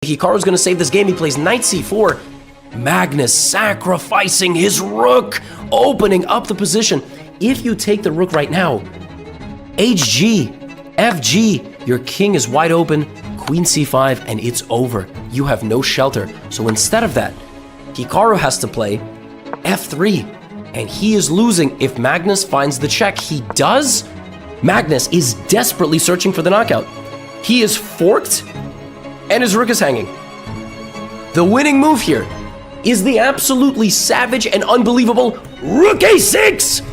Hikaru's gonna save this game. He plays knight c4. Magnus sacrificing his rook, opening up the position. If you take the rook right now, HG, FG, your king is wide open, queen c5, and it's over. You have no shelter. So instead of that, Hikaru has to play f3, and he is losing. If Magnus finds the check, he does. Magnus is desperately searching for the knockout. He is forked, and his rook is hanging. The winning move here is the absolutely savage and unbelievable rook a6!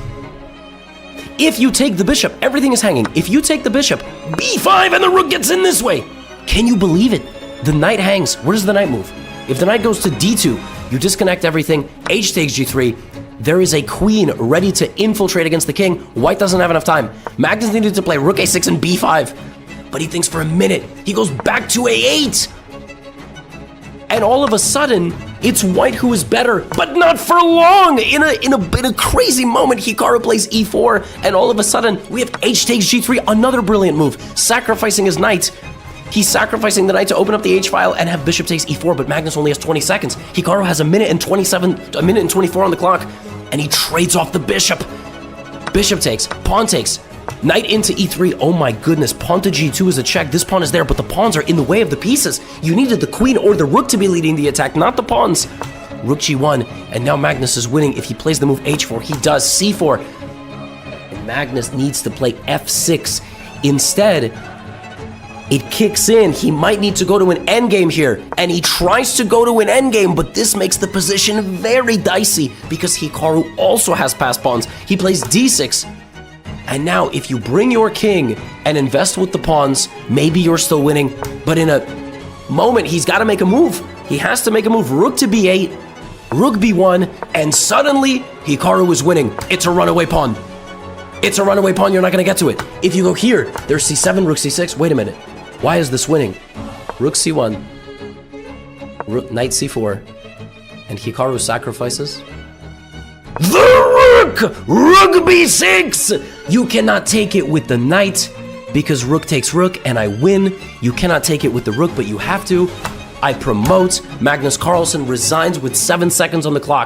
If you take the bishop, everything is hanging. If you take the bishop, b5, and the rook gets in this way. Can you believe it? The knight hangs. Where does the knight move? If the knight goes to d2, you disconnect everything, h takes g3. There is a queen ready to infiltrate against the king. White doesn't have enough time. Magnus needed to play rook a6 and b5. But he thinks for a minute. He goes back to a8. And all of a sudden, it's white who is better, but not for long. In a crazy moment, Hikaru plays e4, and all of a sudden, we have h takes g3, another brilliant move, sacrificing his knight. He's sacrificing the knight to open up the h file and have bishop takes e4, but Magnus only has 20 seconds. Hikaru has a minute and 24 on the clock, and he trades off the bishop. Bishop takes, pawn takes, knight into e3. Oh my goodness, pawn to g2 is a check. This pawn is there, but the pawns are in the way of the pieces. You needed the queen or the rook to be leading the attack, not the pawns. Rook g1, and now Magnus is winning. If he plays the move h4, he does c4. And Magnus needs to play f6. Instead, it kicks in. He might need to go to an endgame here, and he tries to go to an endgame, but this makes the position very dicey because Hikaru also has passed pawns. He plays d6. And now, if you bring your king and invest with the pawns, maybe you're still winning. But in a moment, he's got to make a move. He has to make a move. Rook to b8, rook b1, and suddenly, Hikaru is winning. It's a runaway pawn. It's a runaway pawn. You're not going to get to it. If you go here, there's c7, rook c6. Wait a minute. Why is this winning? Rook c1, rook, knight c4, and Hikaru sacrifices. The rook! Rook b6! You cannot take it with the knight because rook takes rook and I win. You cannot take it with the rook, but you have to. I promote. Magnus Carlsen resigns with 7 seconds on the clock.